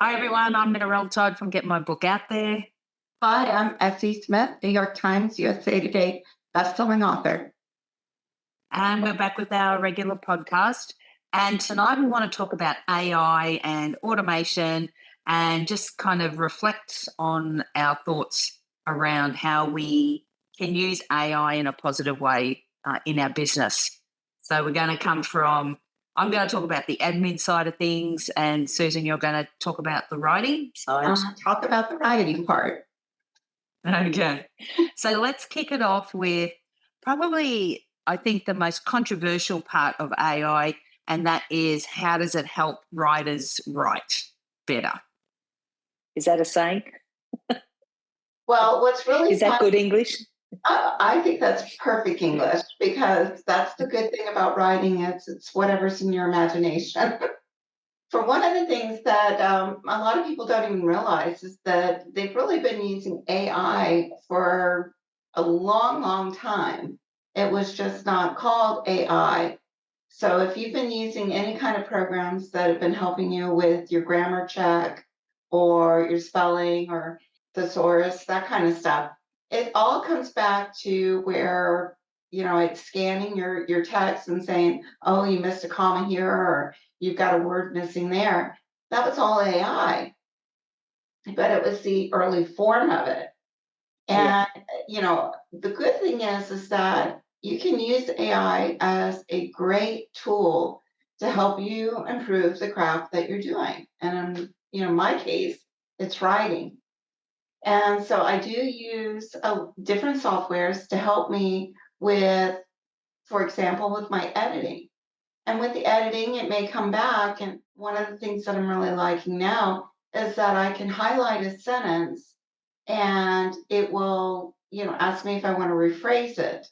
Hi, everyone. I'm Narelle Todd from Get My Book Out There. Hi, I'm Essie Smith, New York Times, USA Today bestselling author. And we're back with our regular podcast. And tonight we want to talk about AI and automation and just kind of reflect on our thoughts around how we can use AI in a positive way in our business. So we're going to come from, I'm going to talk about the admin side of things, and Susan, you're going to talk about the writing side. Talk about the writing part. Okay. So let's kick it off with probably, I think, the most controversial part of AI, and that is, how does it help writers write better? Is that a saying? Well, what's really Is that good English? I think that's perfect English, because that's the good thing about writing. It's whatever's in your imagination. For one of the things that a lot of people don't even realize is that they've really been using AI for a long, long time. It was just not called AI. So if you've been using any kind of programs that have been helping you with your grammar check or your spelling or thesaurus, that kind of stuff, it all comes back to where, it's scanning your text and saying, oh, you missed a comma here, or you've got a word missing there. That was all AI, but it was the early form of it. And, the good thing is that you can use AI as a great tool to help you improve the craft that you're doing. And, in my case, it's writing. And so I do use different softwares to help me with, for example, with my editing. And with the editing, it may come back. And one of the things that I'm really liking now is that I can highlight a sentence and it will, ask me if I want to rephrase it.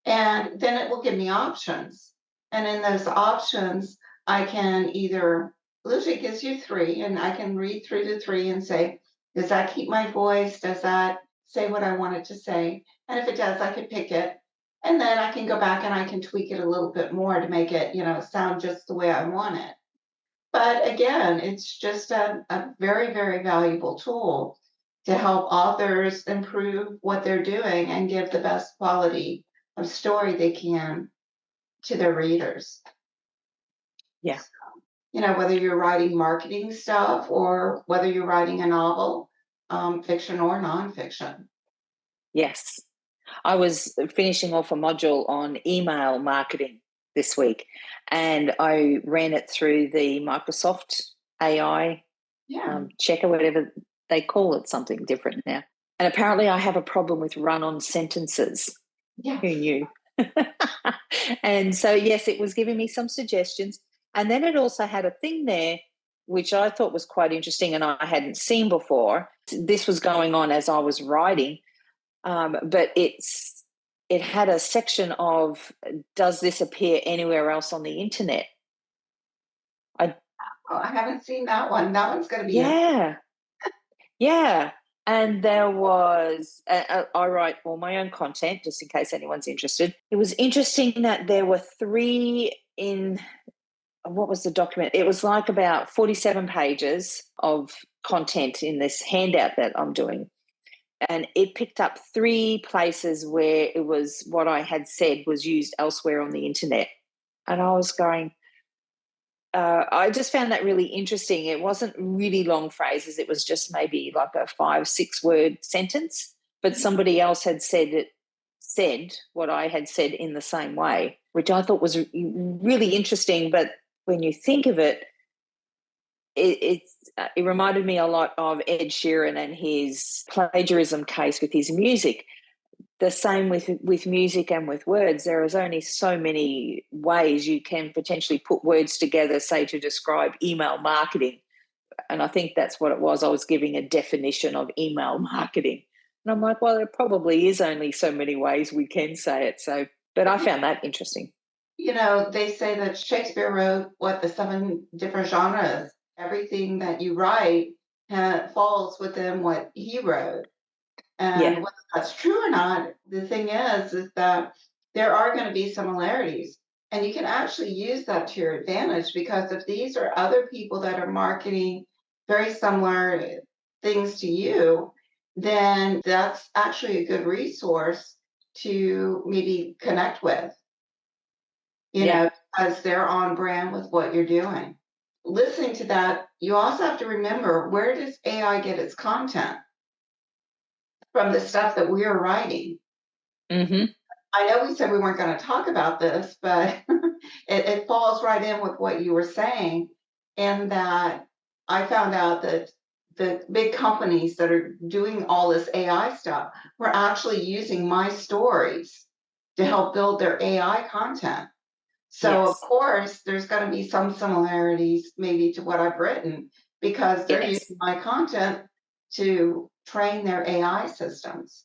And then it will give me options. And in those options, I can either, usually it gives you three, and I can read through the three and say, does that keep my voice? Does that say what I want it to say? And if it does, I can pick it. And then I can go back and I can tweak it a little bit more to make it, sound just the way I want it. But again, it's just a very, very valuable tool to help authors improve what they're doing and give the best quality of story they can to their readers. Yeah. Whether you're writing marketing stuff or whether you're writing a novel, fiction or nonfiction. Yes. I was finishing off a module on email marketing this week, and I ran it through the Microsoft AI checker, whatever they call it, something different now. And apparently I have a problem with run-on sentences. Yeah. Who knew? And so, yes, it was giving me some suggestions. And then it also had a thing there which I thought was quite interesting and I hadn't seen before. This was going on as I was writing, but it had a section of, does this appear anywhere else on the internet? I haven't seen that one. That one's going to be Yeah. And there was, I write all my own content just in case anyone's interested. It was interesting that there were three in, what was the document? It was like about 47 pages of content in this handout that I'm doing. And it picked up three places where it was what I had said was used elsewhere on the internet. And I was going, I just found that really interesting. It wasn't really long phrases. It was just maybe like a 5-6 word sentence, but somebody else had said what I had said in the same way, which I thought was really interesting. But when you think of it, it reminded me a lot of Ed Sheeran and his plagiarism case with his music. The same with music and with words. There is only so many ways you can potentially put words together, say, to describe email marketing. And I think that's what it was. I was giving a definition of email marketing. And I'm like, well, there probably is only so many ways we can say it. So, but I found that interesting. They say that Shakespeare wrote, the 7 different genres. Everything that you write falls within what he wrote. And whether that's true or not, the thing is that there are going to be similarities. And you can actually use that to your advantage, because if these are other people that are marketing very similar things to you, then that's actually a good resource to maybe connect with, Yeah. because they're on brand with what you're doing. Listening to that, you also have to remember, where does AI get its content? From the stuff that we're writing. Mm-hmm. I know we said we weren't going to talk about this, but it falls right in with what you were saying, in that I found out that the big companies that are doing all this AI stuff were actually using my stories to help build their AI content. So, of Yes. course, there's going to be some similarities maybe to what I've written, because they're Yes. using my content to train their AI systems.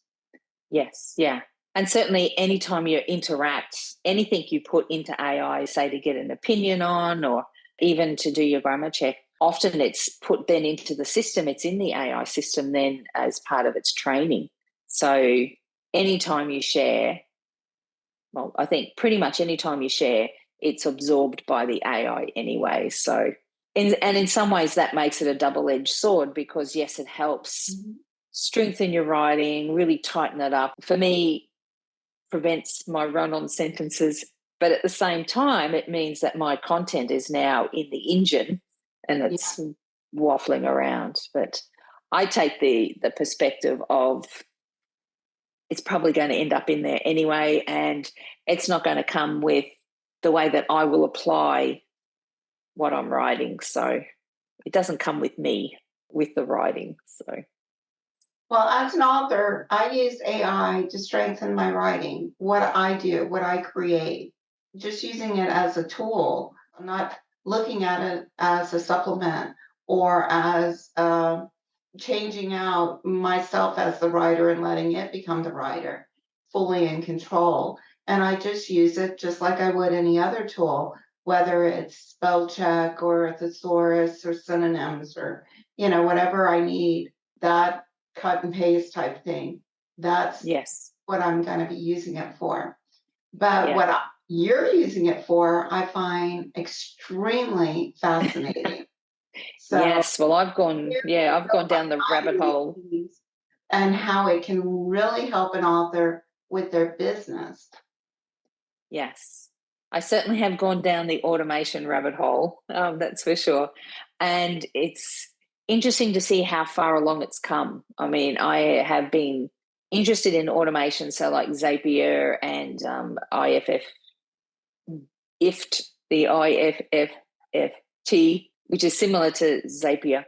Yes. Yeah. And certainly anytime you interact, anything you put into AI, say to get an opinion on or even to do your grammar check, often it's put then into the system. It's in the AI system then as part of its training. So anytime you share, well, I think pretty much anytime you share, it's absorbed by the AI anyway. So, and in some ways that makes it a double-edged sword, because yes, it helps strengthen your writing, really tighten it up. For me, prevents my run-on sentences, but at the same time, it means that my content is now in the engine and Yeah. it's waffling around. But I take the perspective of it's probably going to end up in there anyway, and it's not going to come with the way that I will apply what I'm writing. So it doesn't come with me with the writing. So Well, as an author, I use AI to strengthen my writing, what I do, what I create, just using it as a tool. I'm not looking at it as a supplement or as changing out myself as the writer and letting it become the writer, fully in control. And I just use it just like I would any other tool, whether it's spell check or a thesaurus or synonyms or, whatever I need. That cut and paste type thing. That's yes, what I'm going to be using it for. But yeah. you're using it for, I find extremely fascinating. So, Yes, well, I've gone down the rabbit hole. and how it can really help an author with their business. Yes, I certainly have gone down the automation rabbit hole, that's for sure. And it's interesting to see how far along it's come. I mean, I have been interested in automation, so like Zapier and the IFFT, which is similar to Zapier.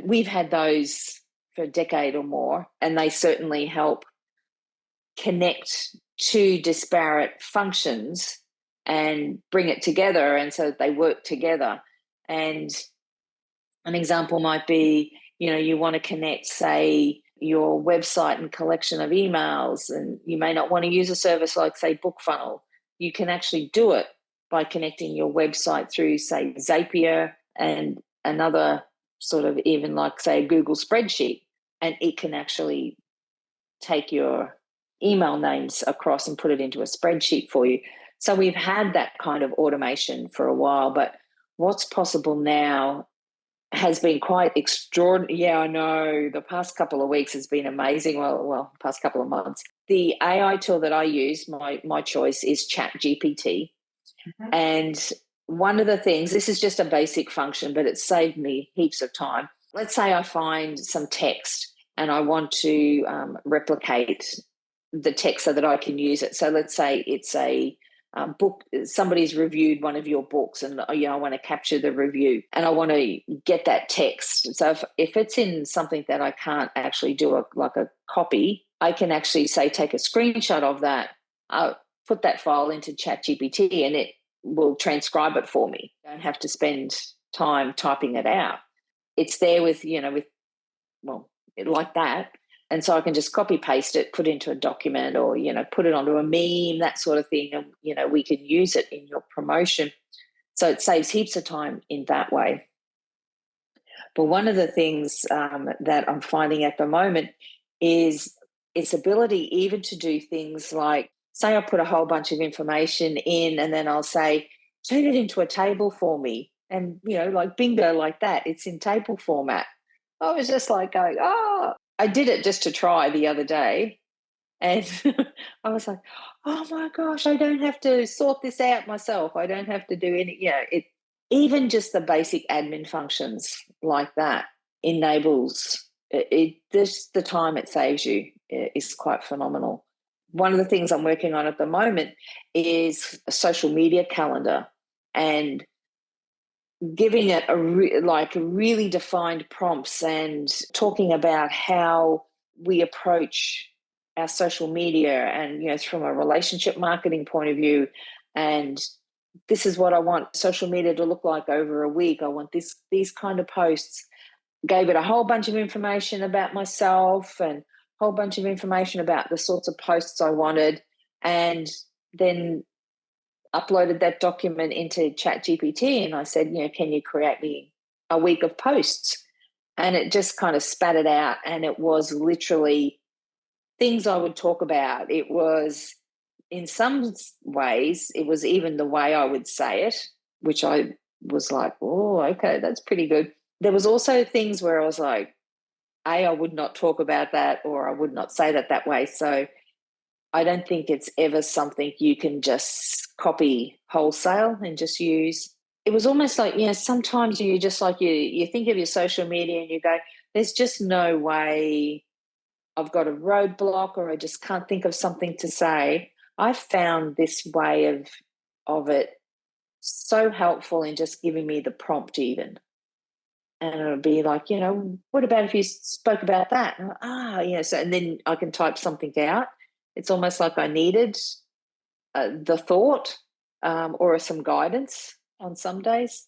We've had those for a decade or more, and they certainly help connect two disparate functions and bring it together, and so they work together. And an example might be, you want to connect, say, your website and collection of emails, and you may not want to use a service like, say, BookFunnel. You can actually do it by connecting your website through, say, Zapier and another sort of, even like, say, a Google spreadsheet, and it can actually take your email names across and put it into a spreadsheet for you. So we've had that kind of automation for a while, but what's possible now has been quite extraordinary. Yeah, I know. The past couple of weeks has been amazing. Well, past couple of months. The AI tool that I use, my choice is ChatGPT. Mhm. And one of the things, this is just a basic function, but it's saved me heaps of time. Let's say I find some text and I want to replicate the text so that I can use it. So let's say it's a book, somebody's reviewed one of your books, and I want to capture the review and I want to get that text. So if it's in something that I can't actually do like a copy, I can actually say take a screenshot of that, put that file into ChatGPT, and it will transcribe it for me. I don't have to spend time typing it out. It's there with like that. And so I can just copy paste it, put it into a document, or, put it onto a meme, that sort of thing. And, we can use it in your promotion. So it saves heaps of time in that way. But one of the things that I'm finding at the moment is its ability even to do things like, say I put a whole bunch of information in and then I'll say, turn it into a table for me. and, like bingo, like that. It's in table format. I was just like going, oh, I did it just to try the other day. And I was like, oh my gosh, I don't have to sort this out myself. I don't have to do any, even just the basic admin functions like that enables just the time it saves you is quite phenomenal. One of the things I'm working on at the moment is a social media calendar, and giving it really defined prompts and talking about how we approach our social media, and from a relationship marketing point of view, and this is what I want social media to look like over a week. I want these kind of posts. Gave it a whole bunch of information about myself and a whole bunch of information about the sorts of posts I wanted, and then uploaded that document into ChatGPT, and I said, can you create me a week of posts? And it just kind of spat it out, and it was literally things I would talk about. It was, in some ways, it was even the way I would say it, which I was like, oh, okay, that's pretty good. There was also things where I was like, I would not talk about that, or I would not say that way. So I don't think it's ever something you can just copy wholesale and just use. It was almost like, sometimes you just like you think of your social media and you go, there's just no way, I've got a roadblock, or I just can't think of something to say. I found this way of it so helpful in just giving me the prompt even. And it'll be like, what about if you spoke about that? And so, and then I can type something out. It's almost like I needed the thought or some guidance on some days.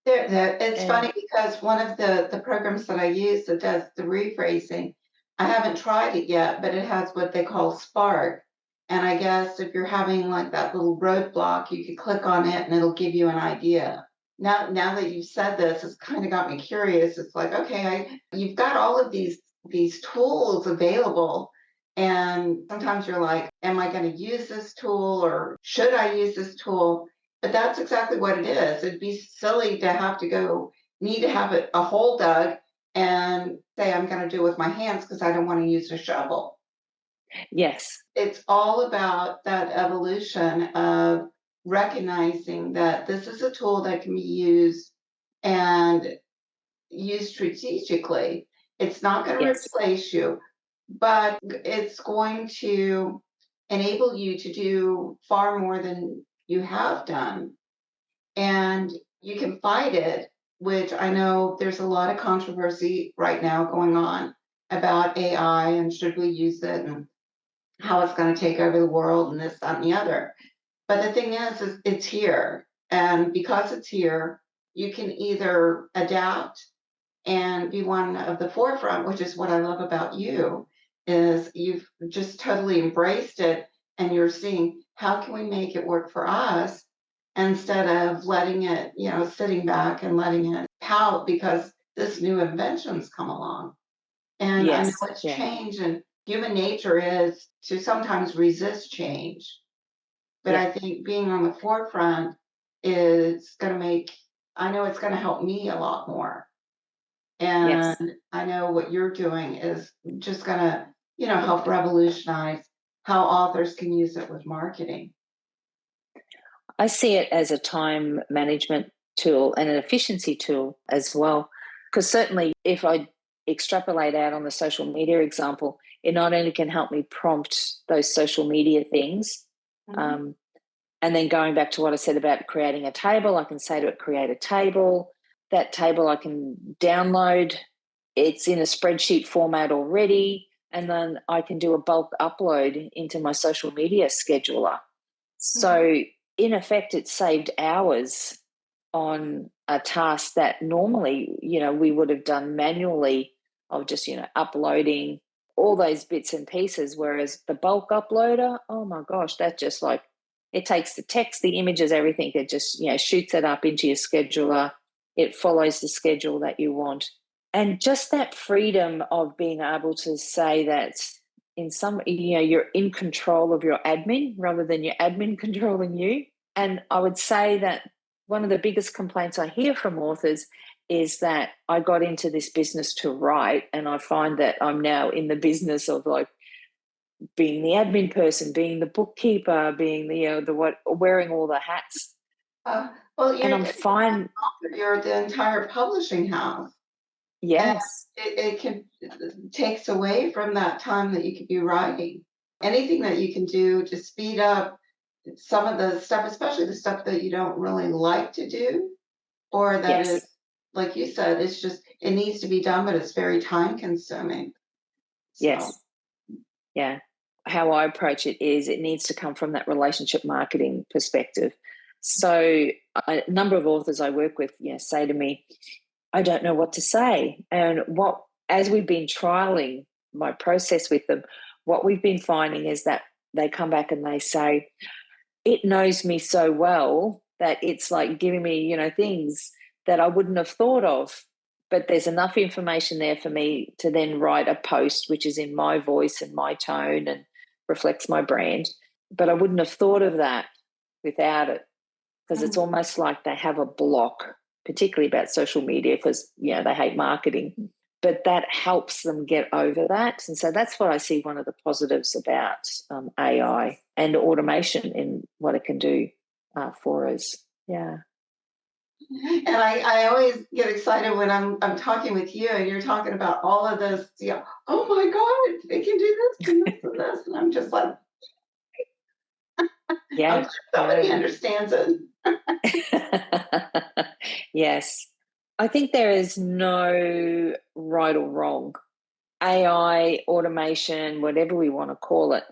It's funny because one of the programs that I use that does the rephrasing, I haven't tried it yet, but it has what they call Spark. And I guess if you're having like that little roadblock, you could click on it and it'll give you an idea. Now that you've said this, it's kind of got me curious. It's like, okay, you've got all of these tools available. And sometimes you're like, am I going to use this tool, or should I use this tool? But that's exactly what it is. It'd be silly to have to need to have a hole dug and say, I'm going to do it with my hands because I don't want to use a shovel. Yes. It's all about that evolution of recognizing that this is a tool that can be used and used strategically. It's not going to replace you, but it's going to enable you to do far more than you have done. And you can fight it, which I know there's a lot of controversy right now going on about AI and should we use it and how it's going to take over the world and this, that, and the other. But the thing is it's here. And because it's here, you can either adapt and be one of the forefront, which is what I love about you, is you've just totally embraced it, and you're seeing how can we make it work for us instead of letting it, sitting back and letting it pout because this new invention's come along. And I know it's change, and human nature is to sometimes resist change. But I think being on the forefront is going to I know it's going to help me a lot more. And I know what you're doing is just going to, help revolutionize how authors can use it with marketing. I see it as a time management tool and an efficiency tool as well. Because certainly if I extrapolate out on the social media example, it not only can help me prompt those social media things, and then going back to what I said about creating a table, I can say to it, create a table. That table I can download. It's in a spreadsheet format already. And then I can do a bulk upload into my social media scheduler. So in effect, it saved hours on a task that normally, we would have done manually of just, uploading all those bits and pieces. Whereas the bulk uploader, oh my gosh, that just like, it takes the text, the images, everything. It just, shoots it up into your scheduler. It follows the schedule that you want. And just that freedom of being able to say that you're in control of your admin rather than your admin controlling you. And I would say that one of the biggest complaints I hear from authors is that I got into this business to write, and I find that I'm now in the business of like being the admin person, being the bookkeeper, being the what, wearing all the hats. Well, And I'm fine. you're the entire publishing house. And Yes. it takes away from that time that you could be writing. Anything that you can do to speed up some of the stuff, especially the stuff that you don't really like to do, or that is, Yes. like you said, it's just, it needs to be done, but it's very time consuming. So, Yes. Yeah. How I approach it is it needs to come from that relationship marketing perspective. So a number of authors I work with, say to me, I don't know what to say. And as we've been trialing my process with them, what we've been finding is that they come back and they say, it knows me so well that it's like giving me, things that I wouldn't have thought of. But there's enough information there for me to then write a post which is in my voice and my tone and reflects my brand. But I wouldn't have thought of that without it, because it's almost like they have a block, particularly about social media, because they hate marketing. But that helps them get over that. And so that's what I see one of the positives about AI and automation in what it can do for us. Yeah. and I always get excited when I'm talking with you and you're talking about all of this. Oh my God, they can do this and this and this, and I'm just like, yeah, I'm sure somebody understands it. Yes, I think there is no right or wrong. AI, automation, whatever we want to call it,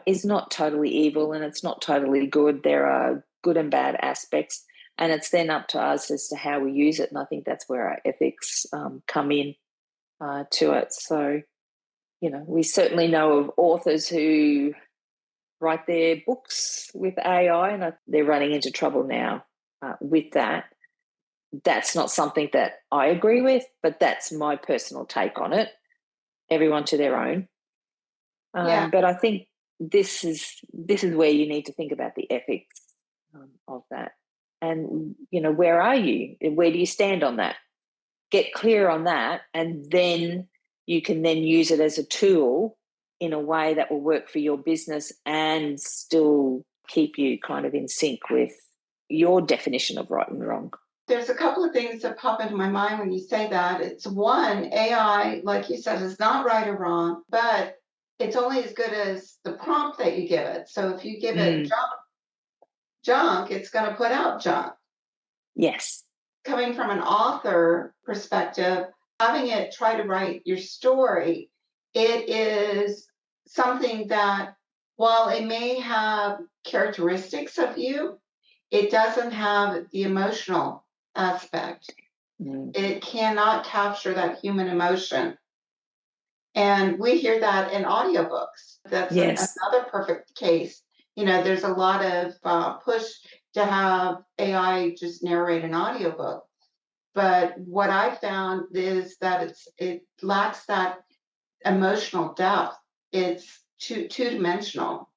is not totally evil and it's not totally good. There are good and bad aspects, and it's then up to us as to how we use it. And I think that's where our ethics come in to it. So, we certainly know of authors who write their books with AI, and they're running into trouble now with that. That's not something that I agree with, but that's my personal take on it. Everyone to their own. Yeah. But I think this is where you need to think about the ethics of that. And, where are you? Where do you stand on that? Get clear on that, and then you can then use it as a tool in a way that will work for your business and still keep you kind of in sync with your definition of right and wrong. There's a couple of things that pop into my mind when you say that. It's one, AI, like you said, is not right or wrong, but it's only as good as the prompt that you give it. So if you give it junk, it's going to put out junk. Yes. Coming from an author perspective, having it try to write your story, it is something that, while it may have characteristics of you, it doesn't have the emotional aspect. It cannot capture that human emotion. And we hear that in audiobooks. That's another perfect case. There's a lot of push to have AI just narrate an audiobook. But what I found is that it lacks that emotional depth. It's two-dimensional.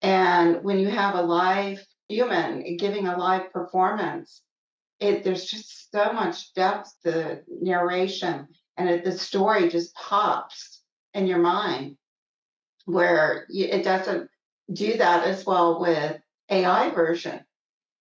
And when you have a live human giving a live performance, there's just so much depth to the narration, and the story just pops in your mind, where it doesn't do that as well with AI version.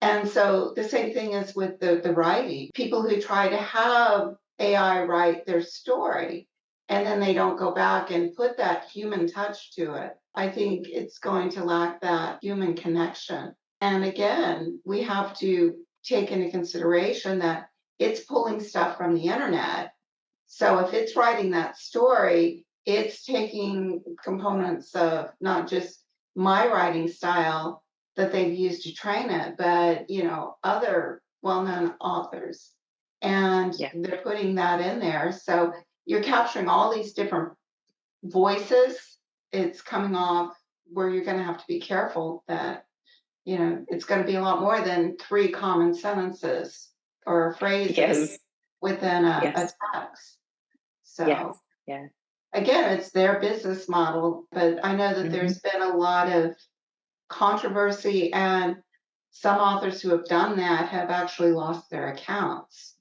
And so the same thing is with the writing. People who try to have AI write their story and then they don't go back and put that human touch to it, I think it's going to lack that human connection. And again, we have to take into consideration that it's pulling stuff from the internet. So if it's writing that story, it's taking components of not just my writing style that they've used to train it, but other well-known authors, and they're putting that in there. So you're capturing all these different voices. It's coming off where you're going to have to be careful that it's going to be a lot more than 3 common sentences or phrases within a text. So again, it's their business model, but I know that there's been a lot of controversy and some authors who have done that have actually lost their accounts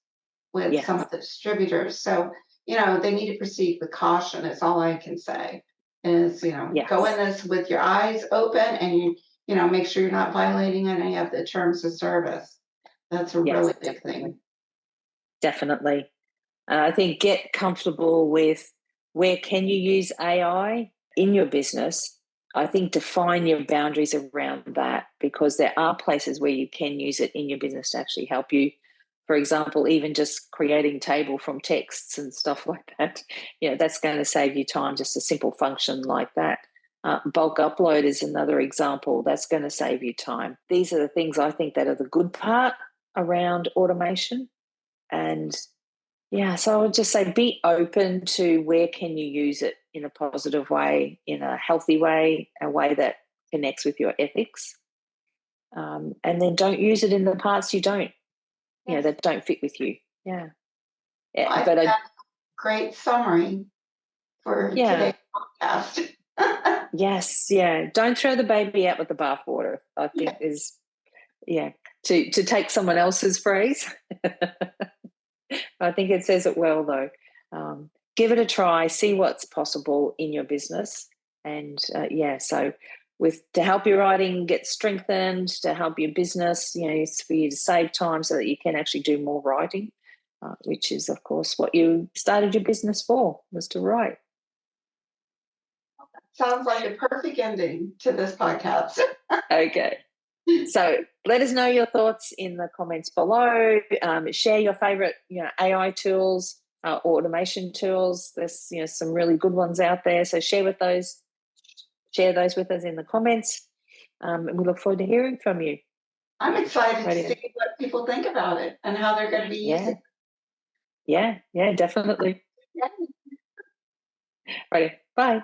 with some Yes. of the distributors. So, they need to proceed with caution, is all I can say. Is, go in Yes. this with your eyes open, and make sure you're not violating any of the terms of service. That's a Yes, really big definitely. thing. Definitely. I think get comfortable with where can you use AI in your business. I think define your boundaries around that, because there are places where you can use it in your business to actually help you. For example, even just creating table from texts and stuff like that, that's going to save you time, just a simple function like that. Bulk upload is another example. That's going to save you time. These are the things I think that are the good part around automation. And yeah, so I would just say be open to where can you use it in a positive way, in a healthy way, a way that connects with your ethics. And then don't use it in the parts you don't, Yes. that don't fit with you. Yeah. Well, I But think that's a great summary for today's podcast. Yes, yeah. Don't throw the baby out with the bathwater, I think to take someone else's phrase. I think it says it well, though. Give it a try, see what's possible in your business. And so to help your writing get strengthened, to help your business, it's for you to save time so that you can actually do more writing, which is, of course, what you started your business for, was to write. Sounds like a perfect ending to this podcast. Okay. So let us know your thoughts in the comments below. Share your favorite, AI tools, automation tools. There's, some really good ones out there. So share those with us in the comments. And we look forward to hearing from you. I'm excited to see what people think about it and how they're going to be using it. Yeah, definitely. Right. Bye.